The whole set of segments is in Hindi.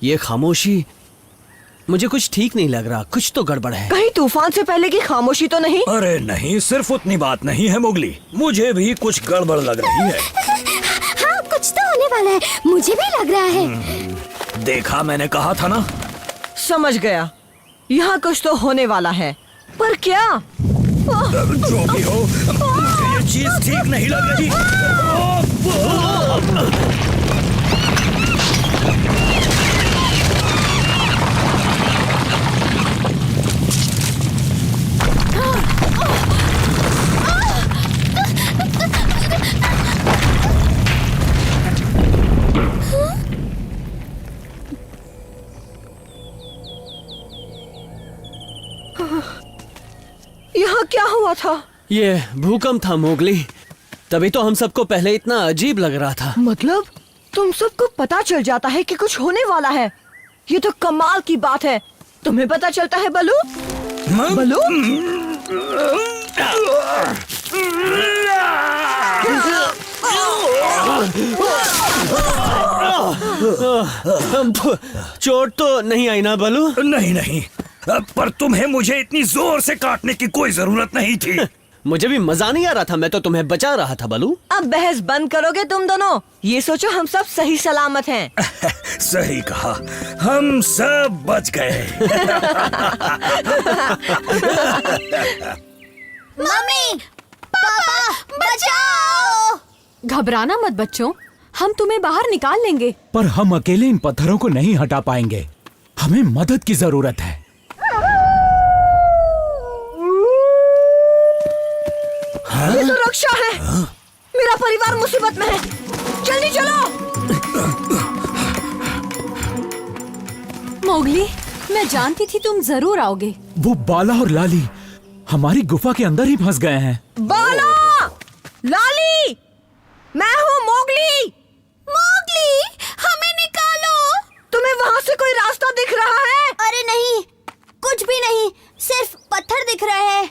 ये खामोशी, मुझे कुछ ठीक नहीं लग रहा। कुछ तो गड़बड़ है। कहीं तूफान से पहले की खामोशी तो नहीं? अरे नहीं, सिर्फ उतनी बात नहीं है मोगली, मुझे भी कुछ गड़बड़ लग रही है। हाँ, कुछ तो होने वाला है, मुझे भी लग रहा है। देखा, मैंने कहा था ना। समझ गया, यहाँ कुछ तो होने वाला है, पर क्या? जो भी हो, मुझे ये चीज ठीक नहीं लग रही। यहाँ क्या हुआ था? ये भूकंप था मोगली, तभी तो हम सबको पहले इतना अजीब लग रहा था। मतलब तुम सबको पता चल जाता है कि कुछ होने वाला है? ये तो कमाल की बात है। तुम्हें पता चलता है बलू? बलू? चोट तो नहीं आई ना बलू? नहीं नहीं, पर तुम्हें मुझे इतनी जोर से काटने की कोई जरूरत नहीं थी। मुझे भी मजा नहीं आ रहा था, मैं तो तुम्हें बचा रहा था बलू। अब बहस बंद करोगे तुम दोनों? ये सोचो हम सब सही सलामत हैं। सही कहा, हम सब बच गए। मम्मी, पापा, बचाओ! घबराना मत बच्चों, हम तुम्हें बाहर निकाल लेंगे। पर हम अकेले इन पत्थरों को नहीं हटा पाएंगे, हमें मदद की जरूरत है। ये तो रक्षा है। मेरा परिवार मुसीबत में है, जल्दी चलो। मोगली, मैं जानती थी तुम जरूर आओगे। वो बाला और लाली हमारी गुफा के अंदर ही फंस गए हैं। बाला, लाली, मैं हूँ मोगली। मोगली, हमें निकालो! तुम्हें वहाँ से कोई रास्ता दिख रहा है? अरे नहीं, कुछ भी नहीं, सिर्फ पत्थर दिख रहे हैं।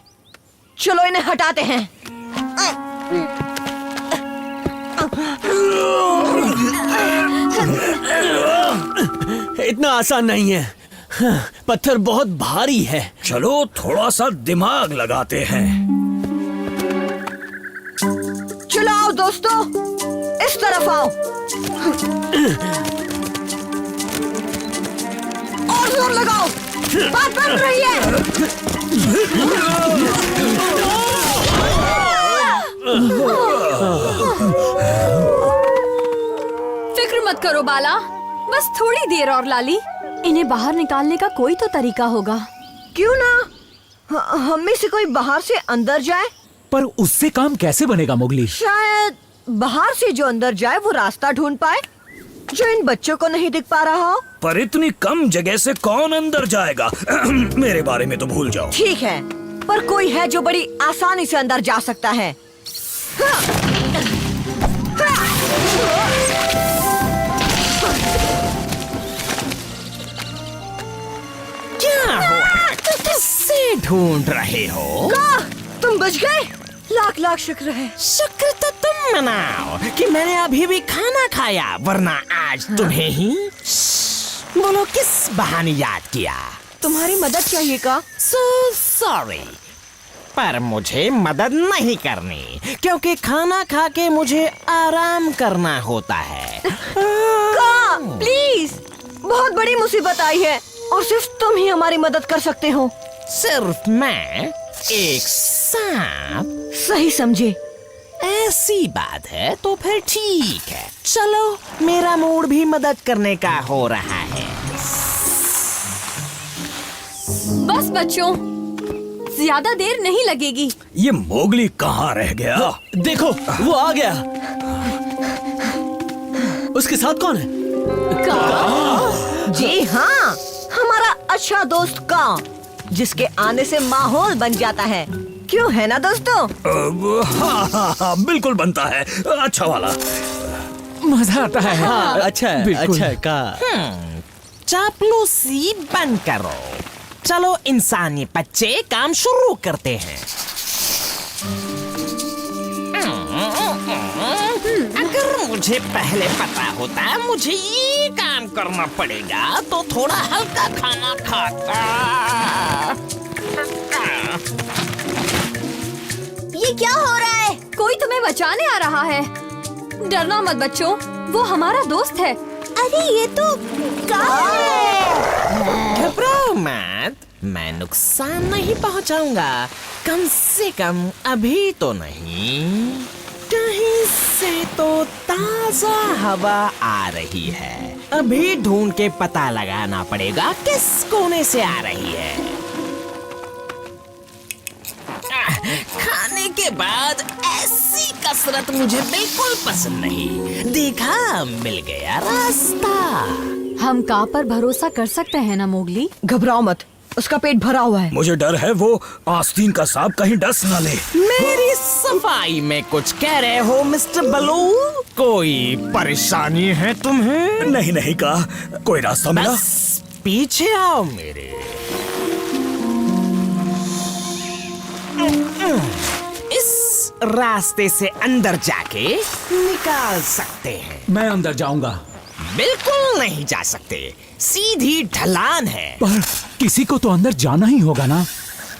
चलो इन्हें हटाते हैं। इतना आसान नहीं है, पत्थर बहुत भारी है। चलो थोड़ा सा दिमाग लगाते हैं। चलो आओ दोस्तों, इस तरफ आओ। और जोर लगाओ, बात बन रही है। फिक्र मत करो बाला, बस थोड़ी देर और लाली। इन्हें बाहर निकालने का कोई तो तरीका होगा। क्यों ना हम में से कोई बाहर से अंदर जाए? पर उससे काम कैसे बनेगा मोगली? शायद बाहर से जो अंदर जाए वो रास्ता ढूंढ पाए जो इन बच्चों को नहीं दिख पा रहा हो। पर इतनी कम जगह से कौन अंदर जाएगा? मेरे बारे में तो भूल जाओ। ठीक है, पर कोई है जो बड़ी आसानी से अंदर जा सकता है। क्या हुआ? किससे ढूंढ रहे हो? तुम बच गए, लाख लाख शुक्र है। शुक्र तो तुम मनाओ कि मैंने अभी भी खाना खाया, वरना आज तुम्हें ही। बोलो किस बहाने याद किया? तुम्हारी मदद चाहिए का? सो सॉरी, पर मुझे मदद नहीं करनी, क्योंकि खाना खा के मुझे आराम करना होता है। का, प्लीज, बहुत बड़ी मुसीबत आई है और सिर्फ तुम ही हमारी मदद कर सकते हो। सिर्फ मैं? एक सांप? सही समझे। ऐसी बात है तो फिर ठीक है, चलो मेरा मूड भी मदद करने का हो रहा है। बस बच्चों, ज्यादा देर नहीं लगेगी। ये मोगली कहाँ रह गया? देखो, वो आ गया। उसके साथ कौन है? जी हाँ, हमारा अच्छा दोस्त का, जिसके आने से माहौल बन जाता है। क्यों, है ना दोस्तों? हाँ हाँ हाँ, बिल्कुल बनता है, अच्छा वाला। मजा आता है। हाँ, अच्छा है, बिल्कुल। अच्छा है का। चापलूसी बंद करो, चलो इंसानी बच्चे काम शुरू करते हैं। अगर मुझे पहले पता होता मुझे ये काम करना पड़ेगा तो थोड़ा हल्का खाना खाता। ये क्या हो रहा है? कोई तुम्हें बचाने आ रहा है। डरना मत बच्चों, वो हमारा दोस्त है। अरे ये तो कार है। घबराओ मत, मैं नुकसान नहीं पहुंचाऊंगा। कम से कम अभी तो नहीं। कहीं से तो ताजा हवा आ रही है। अभी ढूंढ के पता लगाना पड़ेगा किस कोने से आ रही है। खाने के बाद ऐसी कसरत मुझे बिल्कुल पसंद नहीं। देखा, मिल गया रास्ता। हम का पर भरोसा कर सकते हैं ना मोगली? घबराओ मत, उसका पेट भरा हुआ है। मुझे डर है वो आस्तीन का सांप कहीं डस ना ले। मेरी सफाई में कुछ कह रहे हो मिस्टर बलू? कोई परेशानी है तुम्हें? नहीं नहीं का कोई रास्ता मिला? बस पीछे आओ मेरे। इस रास्ते से अंदर जाके निकाल सकते हैं। मैं अंदर जाऊंगा। बिल्कुल नहीं जा सकते, सीधी ढलान है। पर किसी को तो अंदर जाना ही होगा ना।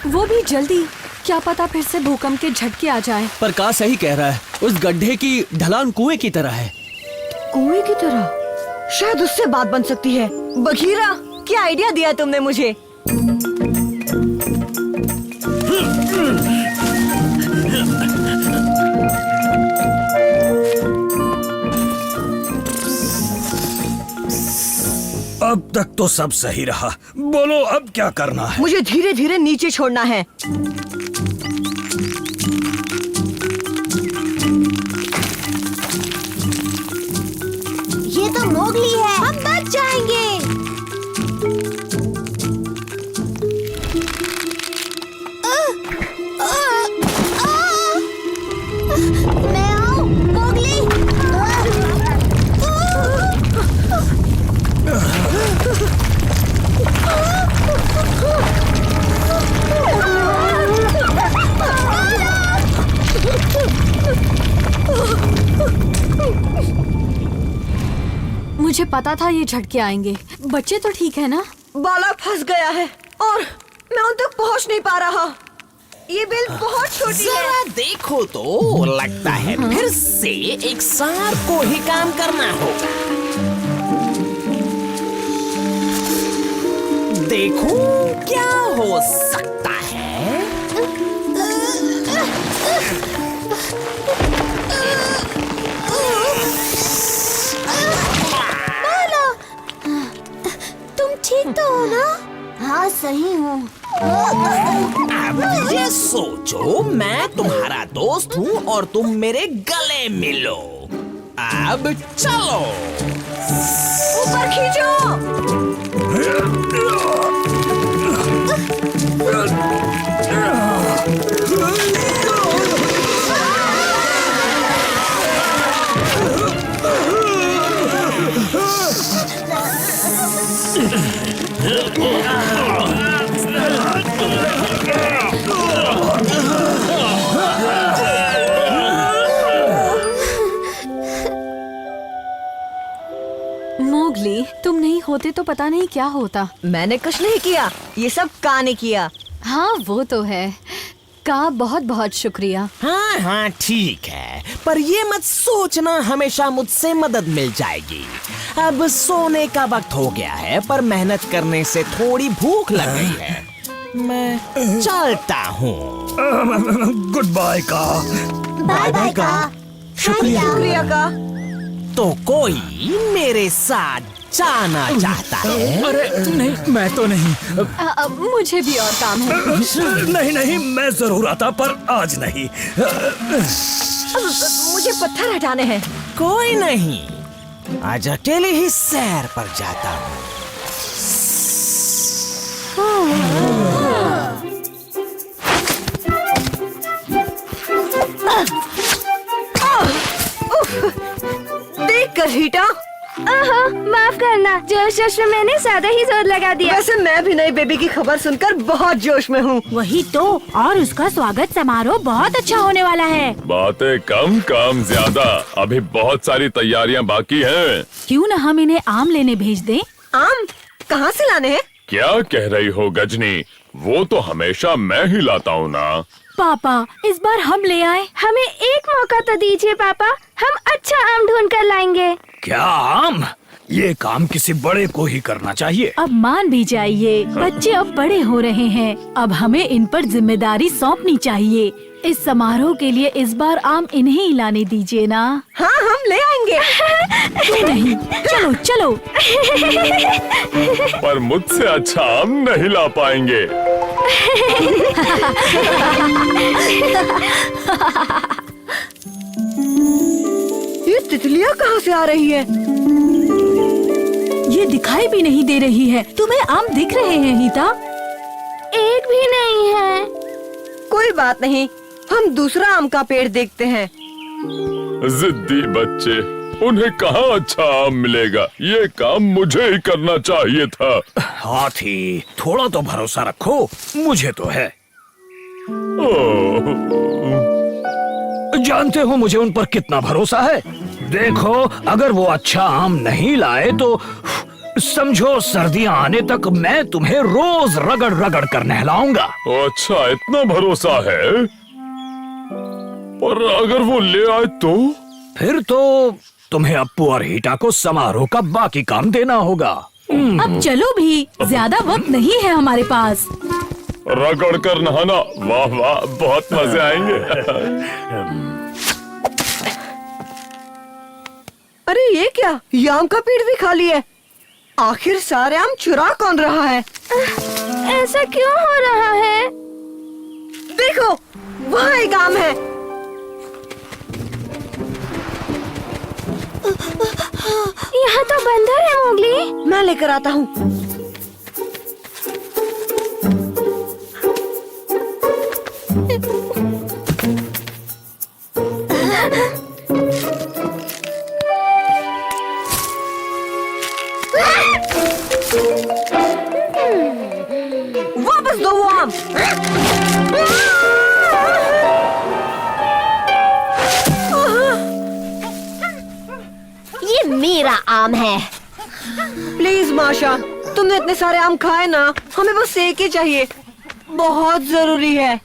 वो भी जल्दी, क्या पता फिर से भूकंप के झटके आ जाए। पर का सही कह रहा है, उस गड्ढे की ढलान कुएं की तरह है। कुएं की तरह? शायद उससे बात बन सकती है। बघीरा, क्या आइडिया दिया तुमने मुझे। अब तक तो सब सही रहा। बोलो अब क्या करना है? मुझे धीरे धीरे नीचे छोड़ना है। ये तो मोगली है, हम बच जाएंगे। मैं आऊं, मोगली। मुझे पता था ये झटके आएंगे। बच्चे तो ठीक है ना? बालक फंस गया है और मैं उन तक पहुंच नहीं पा रहा। ये बेल बहुत छोटी है। जरा देखो तो, लगता है फिर से एक सांप को ही काम करना होगा। देखो क्या हो सकता है। तुम ठीक तो हो ना? हाँ सही हूँ। अब ये सोचो, मैं तुम्हारा दोस्त हूँ और तुम मेरे गले मिलो। अब चलो। ऊपर खींचो। मोगली, तुम नहीं होते तो पता नहीं क्या होता। मैंने कुछ नहीं किया, ये सब का ने किया। हाँ वो तो है। का बहुत बहुत शुक्रिया। हाँ हाँ ठीक है, पर ये मत सोचना हमेशा मुझसे मदद मिल जाएगी। अब सोने का वक्त हो गया है, पर मेहनत करने से थोड़ी भूख लग गई है। मैं चलता हूँ। गुड बाय का। बाय बाय का। शुक्रिया का। तो कोई मेरे साथ जाना चाहता है? अरे नहीं, मैं तो नहीं। मुझे भी और काम है। नहीं नहीं, मैं जरूर आता पर आज नहीं। मुझे पत्थर हटाने हैं। कोई नहीं, आज अकेले ही सैर पर जाता हूँ। देख कर हीटा, ओहो, माफ करना, जोश में मैंने ज्यादा ही जोर लगा दिया। वैसे मैं भी नई बेबी की खबर सुनकर बहुत जोश में हूँ। वही तो, और उसका स्वागत समारोह बहुत अच्छा होने वाला है। बातें कम काम ज्यादा, अभी बहुत सारी तैयारियां बाकी हैं। क्यों न हम इन्हें आम लेने भेज दें? आम कहाँ से लाने हैं? क्या कह रही हो गजनी, वो तो हमेशा मैं ही लाता हूँ ना। पापा, इस बार हम ले आए। हमें एक मौका तो दीजिए पापा, हम अच्छा आम ढूंढ कर लाएंगे। क्या आम? ये काम किसी बड़े को ही करना चाहिए। अब मान भी जाइए, बच्चे अब बड़े हो रहे हैं, अब हमें इन पर जिम्मेदारी सौंपनी चाहिए। इस समारोह के लिए इस बार आम इन्हें ही लाने दीजिए ना। हाँ, हम ले आएंगे। क्यों नहीं, चलो चलो। पर मुझसे अच्छा आम नहीं ला पाएंगे। ये तितलियाँ कहाँ से आ रही है? ये दिखाई भी नहीं दे रही है। तुम्हें आम दिख रहे हैं हीता? एक भी नहीं है। कोई बात नहीं, हम दूसरा आम का पेड़ देखते हैं। जिद्दी बच्चे, उन्हें कहाँ अच्छा आम मिलेगा। ये काम मुझे ही करना चाहिए था। हाथी, थोड़ा तो भरोसा रखो, मुझे तो है। ओह, जानते हो मुझे उन पर कितना भरोसा है। देखो, अगर वो अच्छा आम नहीं लाए तो समझो सर्दियाँ आने तक मैं तुम्हें रोज रगड़ रगड़ कर नहलाऊंगा। अच्छा, इतना भरोसा है। और अगर वो ले आए तो? फिर तो तुम्हें अप्पू और हीटा को समारोह का बाकी काम देना होगा। अब चलो भी, ज्यादा वक्त नहीं है हमारे पास। रगड़ कर नहाना, वाह वाह, बहुत मजे आएंगे। अरे ये क्या, ये आम का पेड़ भी खाली है। आखिर सारे आम चुरा कौन रहा है? ऐसा क्यों हो रहा है? देखो, वहाँ एक आम है। यहाँ तो बंदर है मोगली। मैं लेकर आता हूँ। वापस दो वो आम। ये मेरा आम है। प्लीज माशा, तुमने इतने सारे आम खाए ना, हमें बस एक ही चाहिए, बहुत जरूरी है।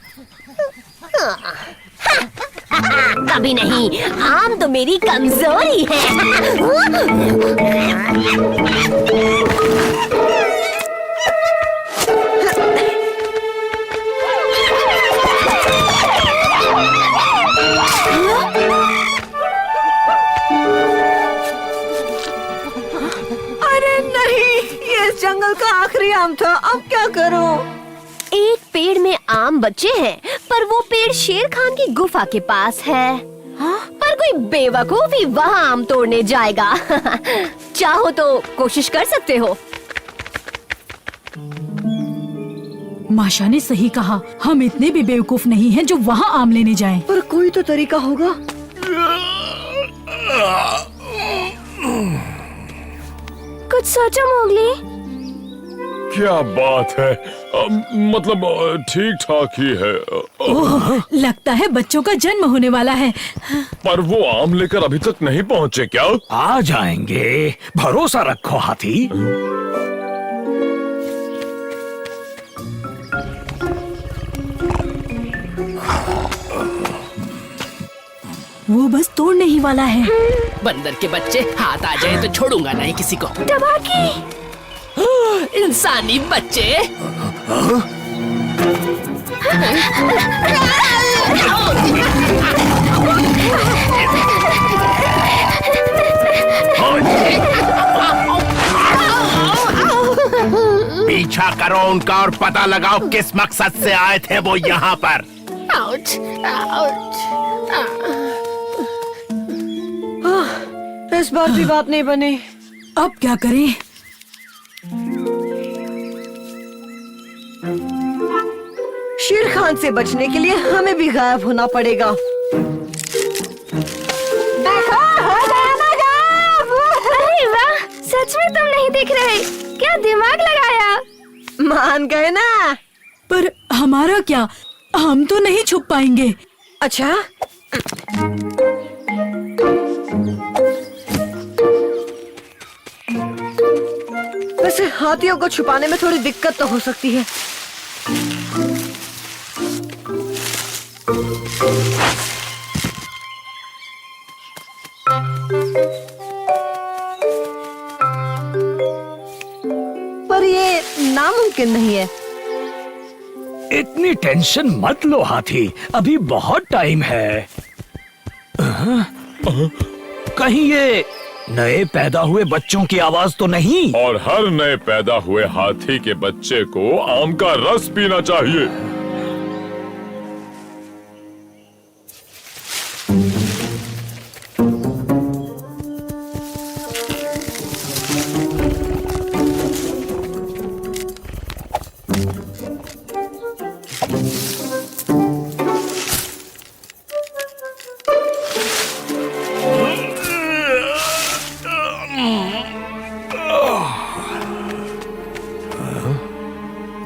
कभी नहीं, आम तो मेरी कमजोरी है। अरे नहीं, ये इस जंगल का आखिरी आम था, अब क्या करूं? एक पेड़ में आम बचे हैं, पर वो पेड़ शेर खान की गुफा के पास है। पर कोई बेवकूफ ही वहाँ आम तोड़ने जाएगा। चाहो तो कोशिश कर सकते हो। माशा ने सही कहा, हम इतने भी बेवकूफ नहीं हैं जो वहाँ आम लेने जाएं। पर कोई तो तरीका होगा। कुछ सोचो मोगली। क्या बात है, मतलब ठीक ठाक ही है। ओह, लगता है बच्चों का जन्म होने वाला है। पर वो आम लेकर अभी तक नहीं पहुँचे क्या? आ जाएंगे, भरोसा रखो हाथी। वो बस तोड़ने ही वाला है। बंदर के बच्चे, हाथ आ जाए तो छोड़ूंगा नहीं किसी को। टबाकी। इंसानी बच्चे। पीछा करो उनका और पता लगाओ किस मकसद से आए थे वो यहाँ पर। Ouch, ouch. इस बार भी बात नहीं बनी। अब क्या करें? शेर खान से बचने के लिए हमें भी गायब होना पड़ेगा। देखो, हो गया ना गायब। अरे वाह, सच में तुम नहीं दिख रहे, क्या दिमाग लगाया? मान गए ना। पर हमारा क्या, हम तो नहीं छुप पाएंगे। अच्छा, वैसे हाथियों को छुपाने में थोड़ी दिक्कत तो हो सकती है। पर ये नामुमकिन नहीं है। इतनी टेंशन मत लो हाथी, अभी बहुत टाइम है। कहीं ये नए पैदा हुए बच्चों की आवाज तो नहीं? और हर नए पैदा हुए हाथी के बच्चे को आम का रस पीना चाहिए।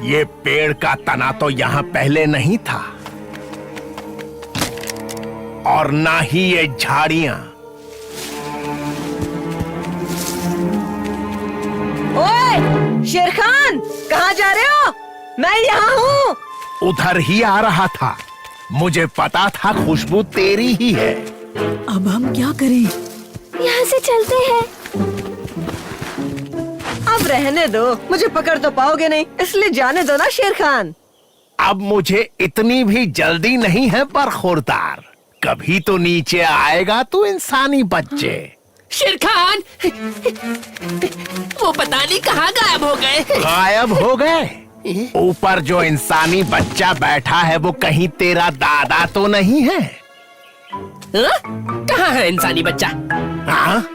ये पेड़ का तना तो यहाँ पहले नहीं था, और ना ही ये झाड़ियां। ओए शेर खान, कहाँ जा रहे हो? मैं यहाँ हूँ। उधर ही आ रहा था, मुझे पता था खुशबू तेरी ही है। अब हम क्या करें? यहाँ से चलते हैं। अब रहने दो, मुझे पकड़ तो पाओगे नहीं, इसलिए जाने दो ना शेर खान। अब मुझे इतनी भी जल्दी नहीं है, पर खुरदार कभी तो नीचे आएगा तू इंसानी बच्चे। शेर खान, वो पता नहीं कहाँ गायब हो गए। गायब हो गए? ऊपर जो इंसानी बच्चा बैठा है वो कहीं तेरा दादा तो नहीं है? कहाँ है इंसानी बच्चा? हाँ?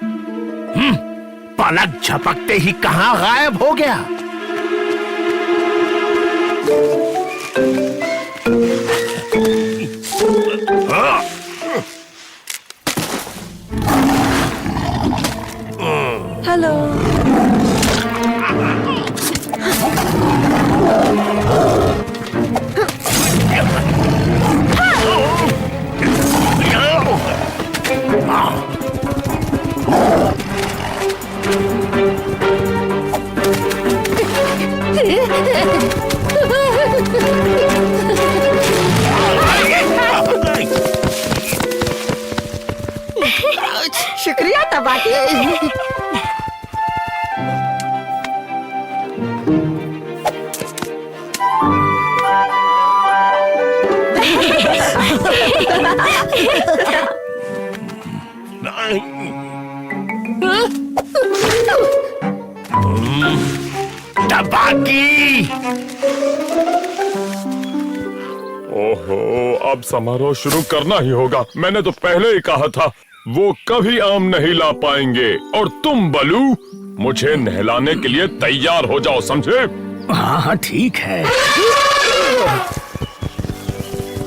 पलक झपकते ही कहाँ गायब हो गया? हेलो। शुक्रिया तबाकी। तबाकी। ओहो, अब समारोह शुरू करना ही होगा। मैंने तो पहले ही कहा था वो कभी आम नहीं ला पाएंगे। और तुम बलू, मुझे नहलाने के लिए तैयार हो जाओ, समझे? हाँ ठीक है।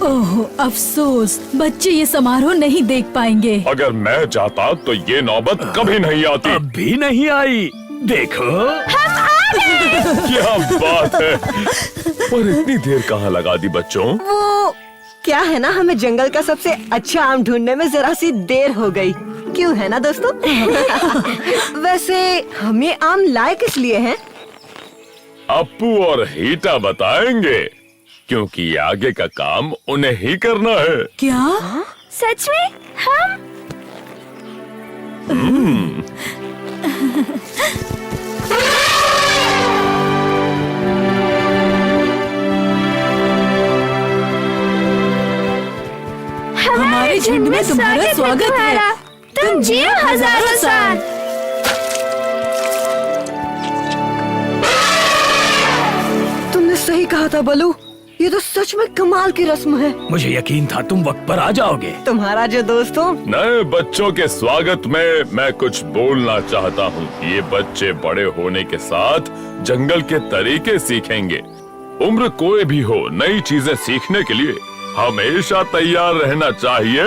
ओह अफसोस, बच्चे ये समारोह नहीं देख पाएंगे। अगर मैं जाता तो ये नौबत कभी नहीं आती। अब भी नहीं आई, देखो। क्या बात है। पर इतनी देर कहाँ लगा दी बच्चों? वो क्या है ना, हमें जंगल का सबसे अच्छा आम ढूंढने में जरा सी देर हो गई। क्यों है ना दोस्तों? वैसे हम ये आम लाए किस लिए हैं? अप्पू और हीटा बताएंगे, क्योंकि आगे का काम उन्हें ही करना है। क्या? सच में? हम? हमारे झुंड में तुम्हारा स्वागत है। तुम जियो हजारों साल। तुमने सही कहा था बलू, ये तो सच में कमाल की रस्म है। मुझे यकीन था तुम वक्त पर आ जाओगे। तुम्हारा जो दोस्त हो। नए बच्चों के स्वागत में मैं कुछ बोलना चाहता हूँ। ये बच्चे बड़े होने के साथ जंगल के तरीके सीखेंगे। उम्र कोई भी हो, नई चीजें सीखने के लिए हमेशा तैयार रहना चाहिए।